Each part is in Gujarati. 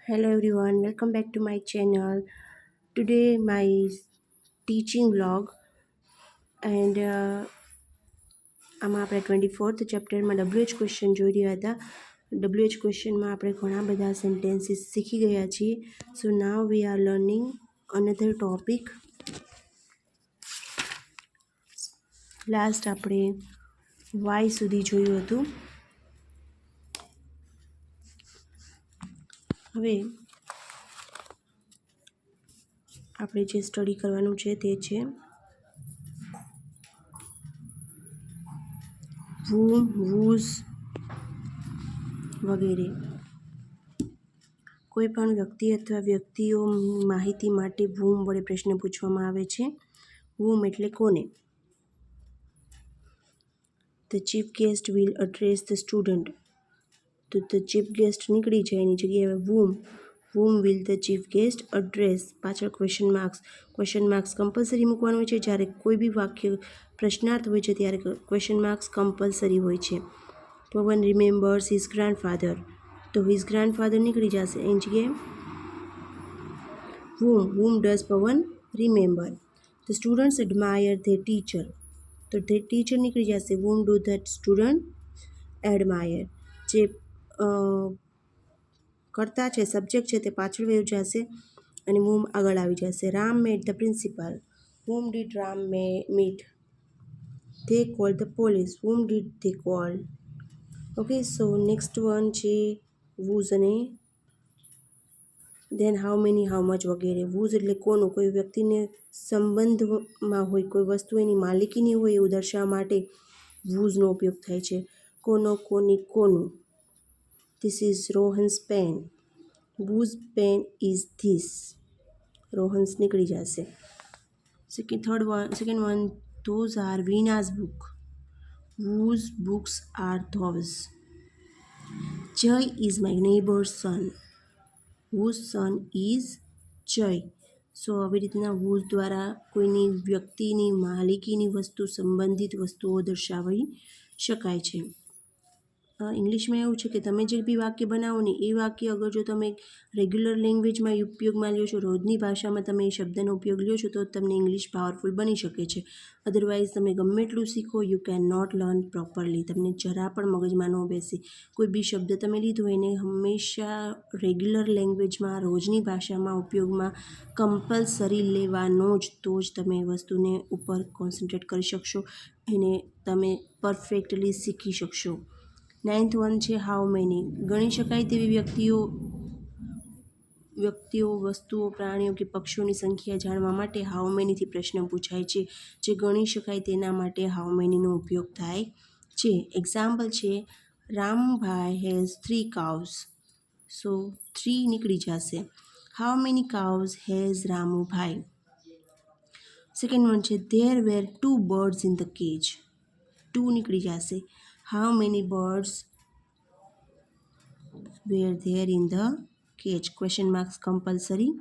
Hello everyone, welcome back to my channel. Today my teaching vlog and આમાં આપણે 24th ચેપ્ટરમાં WH ક્વેશ્ચન જોઈ રહ્યા હતા. WH ક્વેશ્ચનમાં આપણે ઘણા બધા સેન્ટેન્સીસ શીખી ગયા છીએ. So now we are learning another topic. Last આપણે વાય સુધી જોયું હતું. હવે આપણે જે સ્ટડી કરવાનું છે તે છે whom, whose વગેરે. કોઈ પણ વ્યક્તિ અથવા વ્યક્તિઓ માહિતી માટે whom વડે પ્રશ્ન પૂછવામાં આવે છે. whom એટલે કોને. The chief guest will address the student. તો the chief guest નીકળી જાય, એની જગ્યાએ whom will the chief guest address. પાછળ ક્વેશ્ચન માર્ક્સ કમ્પલસરી મૂકવાનું હોય છે. જ્યારે કોઈ બી વાક્ય પ્રશ્નાર્થ હોય છે ત્યારે ક્વેશ્ચન માર્ક્સ કમ્પલસરી હોય છે. પવન રિમેમ્બર્સ હિઝ ગ્રાન્ડફાધર, તો હિઝ ગ્રાન્ડફાધર નીકળી જશે, એની જગ્યાએ whom does પવન remember. The students admire their teacher, તો their teacher નીકળી જશે, whom do the student admire. જે કરતા છે સબ્જેક્ટ છે તે પાછળ વયું જશે અને whom આગળ આવી જશે. Ram met the principal, whom did Ram meet. They called the police, whom did they call. Okay, so next one છે whose અને દેન હાઉ મેની, હાઉ મચ વગેરે. whose એટલે કોનું, કોઈ વ્યક્તિને સંબંધમાં હોય, કોઈ વસ્તુ એની માલિકીની હોય એવું દર્શાવવા માટે whoseનો ઉપયોગ થાય છે. કોનો, કોની, કોનું. This is Rohan's pen. Whose pen is this? Rohan's નીકળી જશે. Second one those are Veera's book. Whose books are those? Jay is my neighbor's son. Whose son is Jay? સો આવી રીતના whose દ્વારા કોઈની વ્યક્તિની માલિકીની વસ્તુ, સંબંધિત વસ્તુઓ દર્શાવી શકાય છે. ઇંગ્લિશમાં એવું છે કે તમે જે બી વાક્ય બનાવો ને એ વાક્ય અગર જો તમે રેગ્યુલર લેંગ્વેજમાં ઉપયોગમાં લ્યો છો, રોજની ભાષામાં તમે એ શબ્દનો ઉપયોગ લ્યો છો, તો તમને ઇંગ્લિશ પાવરફુલ બની શકે છે. અદરવાઇઝ તમે ગમે એટલું શીખો, you can not learn properly. તમને જરા પણ મગજમાં ન બેસે. કોઈ બી શબ્દ તમે લીધો એને હંમેશા રેગ્યુલર લેંગ્વેજમાં, રોજની ભાષામાં ઉપયોગમાં કમ્પલસરી લેવાનો જ, તો જ તમે એ વસ્તુને ઉપર કોન્સન્ટ્રેટ કરી શકશો, એને તમે પરફેક્ટલી શીખી શકશો. 9th વન છે હાઉ મેની. ગણી શકાય તેવી વ્યક્તિઓ, વસ્તુઓ, પ્રાણીઓ કે પક્ષીઓની સંખ્યા જાણવા માટે હાઉ મેનીથી પ્રશ્ન પૂછાય છે. જે ગણી શકાય તેના માટે હાઉ મેનીનો ઉપયોગ થાય છે. એક્ઝામ્પલ છે રામભાઈ હેઝ 3 cows. સો 3 નીકળી જશે. How many cows has Ramubhai. Second one છે there were 2 birds in the cage. 2 નીકળી જશે. How many birds were there in the cage? Question marks compulsory.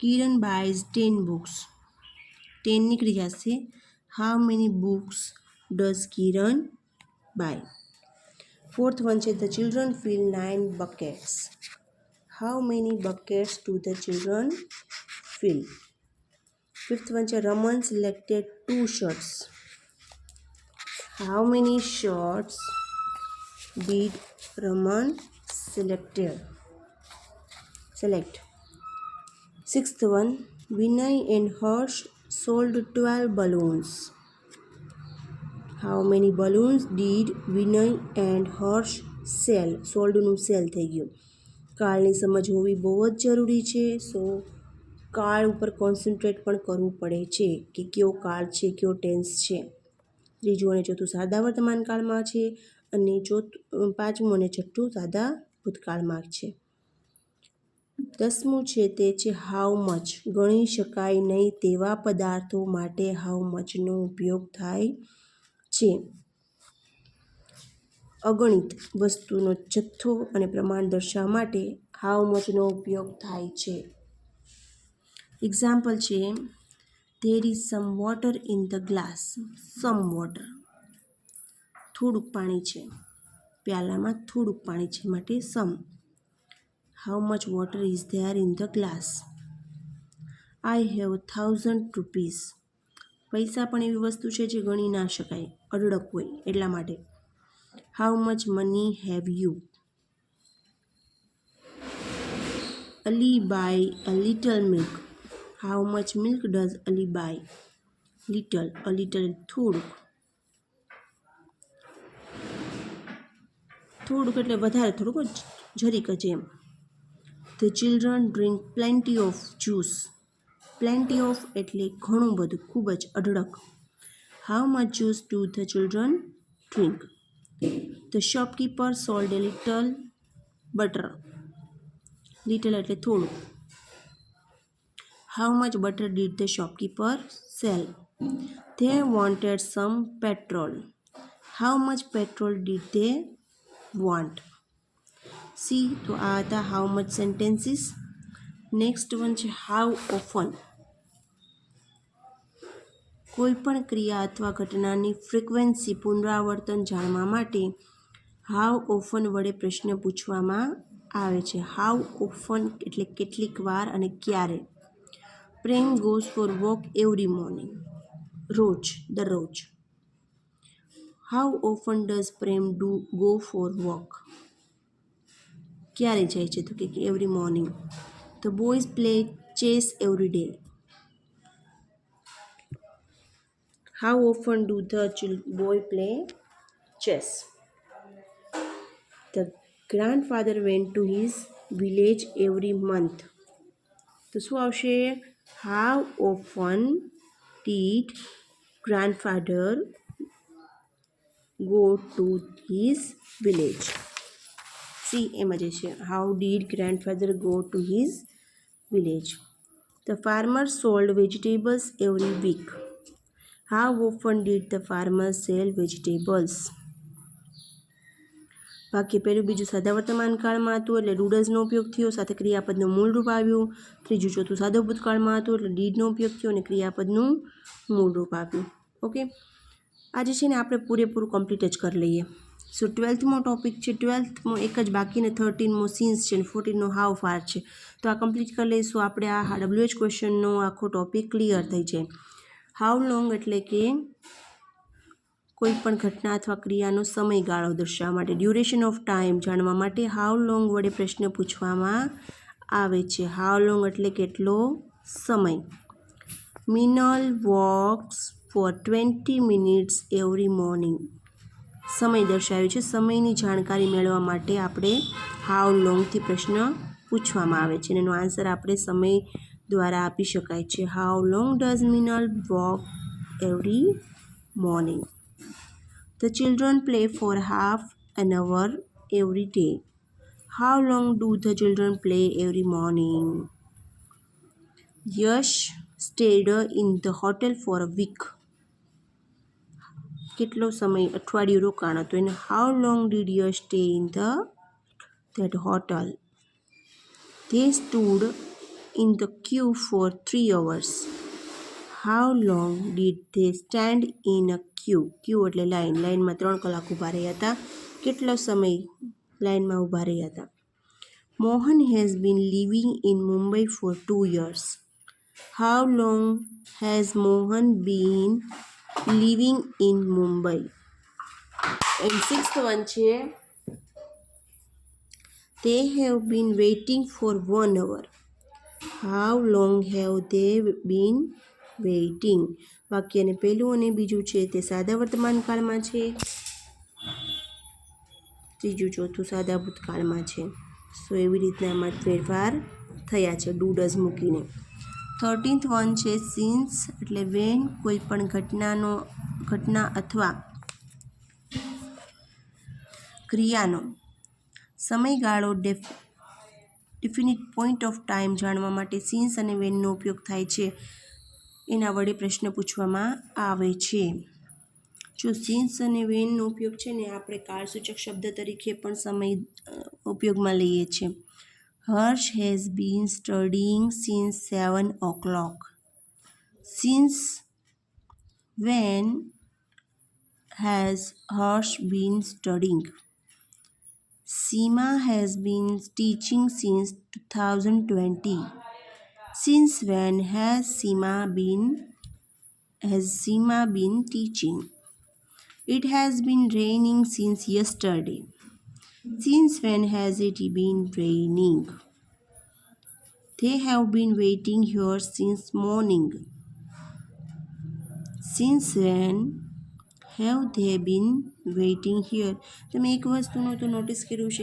Kiran buys 10 books. 10 નીકળી જશે. How many books does Kiran buy? Fourth one છે the children fill 9 buckets. How many buckets do the children fill? Fifth one છે Raman selected 2 shirts. How many shirts did Raman select? Sixth one, Vinay and Harsh sold 12 balloons. How many balloons did Vinay and Harsh sell? સોલ્ડનું સેલ થઈ ગયું. કાળની સમજ હોવી બહુ જ જરૂરી છે. સો કાળ ઉપર કોન્સન્ટ્રેટ પણ કરવું પડે છે કે કયો કાળ છે, કયો ટેન્સ છે. ત્રીજું અને ચોથું સાદા વર્તમાન કાળમાં છે અને પાંચમું અને છઠ્ઠું સાદા ભૂતકાળમાં છે. 10મું છે તે છે હાઉ મચ. ગણી શકાય નહીં તેવા પદાર્થો માટે હાઉ મચનો ઉપયોગ થાય છે. અગણિત વસ્તુનો જથ્થો અને પ્રમાણ દર્શાવવા માટે હાઉ મચનો ઉપયોગ થાય છે. એક્ઝામ્પલ છે there is some water in the glass. some water, થોડુંક પાણી છે, પ્યાલામાં થોડુંક પાણી છે માટે some. How much water is there in the glass? I have 1,000 rupees. પૈસા પણ એવી વસ્તુ છે જે ગણી ના શકાય, અઢળક હોય એટલા માટે. How much money have you? Ali buy a little milk. How much milk does Ali buy? Little, a little થોડુંક. થોડુંક એટલે વધારે થોડુંક જરીક જ એમ. The children drink plenty of juice. Plenty of એટલે ઘણું બધું, ખૂબ જ અઢળક. How much juice do the children drink? The shopkeeper sold a little butter. Little એટલે થોડું. How much butter did the shopkeeper sell? They wanted some petrol. How much petrol did they want? See, તો આ હતા how much sentences. Next one છે how often. કોઈપણ ક્રિયા અથવા ઘટનાની ફ્રીક્વન્સી પુનરાવર્તન જાણવા માટે હાઉ ઓફન વડે પ્રશ્ન પૂછવામાં આવે છે. હાઉ ઓફન એટલે કેટલીક વાર અને ક્યારે. Prem goes for walk every morning. રોજ, દરરોજ. How often does Prem go for walk. ક્યારે જાય છે? તો કે every morning. The boys play chess every day. How often do the boy play chess? The grandfather went to his village every month. તો શું આવશે? How often did grandfather go to his village? See, એમાં જે છે how did grandfather go to his village? The farmer sold vegetables every week. How often did the farmer sell vegetables? વાક્ય પહેલું બીજું સાદા વર્તમાન કાળમાં હતું એટલે ડુ ડઝનો ઉપયોગ થયો, સાથે ક્રિયાપદનું મૂળ રૂપ આવ્યું. ત્રીજું ચોથું સાદો ભૂતકાળમાં હતું એટલે ડીડનો ઉપયોગ થયો અને ક્રિયાપદનું મૂળ રૂપ આવ્યું. ઓકે, આજે છે ને આપણે પૂરેપૂરું કમ્પ્લીટ જ કરી લઈએ. સો 12થમો ટોપિક છે. 12થમો એક જ બાકીને 13મો સીન્સ છે અને 14નો હાઉ ફાર છે. તો આ કમ્પ્લીટ કરી લઈશું. આપણે આ WH ક્વેશ્ચનનો આખો ટોપિક ક્લિયર થઈ જાય. હાઉ લોંગ એટલે કે કોઈ પણ ઘટના અથવા ક્રિયાનો સમયગાળો દર્શાવવા માટે, ડ્યુરેશન ઓફ ટાઈમ જાણવા માટે હાઉ લોંગ વડે પ્રશ્ન પૂછવામાં આવે છે. હાઉ લોંગ એટલે કેટલો સમય. Minal walks for 20 minutes every morning. સમય દર્શાવ્યો છે. સમયની જાણકારી મેળવવા માટે આપણે હાઉ લોંગથી પ્રશ્ન પૂછવામાં આવે છે અને એનો આન્સર આપણે સમય દ્વારા આપી શકાય છે. How long does Minal walk every morning? The children play for half an hour every day. How long do the children play every morning? Yash stayed in the hotel for a week. કેટલો સમય? અઠવાડિયું રોકાણ હતું એને how long did Yash stay in that hotel? They stood in the queue for 3 hours. How long did they stand in a queue? Queue એટલે લાઈન. લાઈનમાં 3 કલાક ઊભા રહ્યા હતા. કેટલો સમય લાઈનમાં ઊભા રહ્યા હતા? Mohan has been living in Mumbai for 2 years. How long has Mohan been living in Mumbai? And 6th one છે they have been waiting for 1 hour. How long have they been waiting? વાક્યને પહેલું અને બીજું છે તે સાદા વર્તમાન કાળમાં છે, ત્રીજું ચોથું સાદા ભૂતકાળમાં છે. સો એવી રીતના એમાં ફેરફાર થયા છે ડુ ડઝ મૂકીને. 13th વન છે સિન્સ એટલે વેન કોઈ પણ ઘટના અથવા ક્રિયાનો સમયગાળો ડિફિનિટ પોઈન્ટ ઓફ ટાઈમ જાણવા માટે સિન્સ અને વેનનો ઉપયોગ થાય છે. એના વડે પ્રશ્ન પૂછવામાં આવે છે. જો સિન્સ અને વેનનો ઉપયોગ છે ને આપણે કાળસૂચક શબ્દ તરીકે પણ સમય ઉપયોગમાં લઈએ છીએ. Harsh has been studying since 7 o'clock. Since when has Harsh been studying? Seema has been teaching since 2020. Since when has Seema been teaching? It has been raining since yesterday. Since when has it been raining? They have been waiting here since morning. Since when have they been waiting here? તમે એક વસ્તુનું તો નોટિસ કર્યું છે કે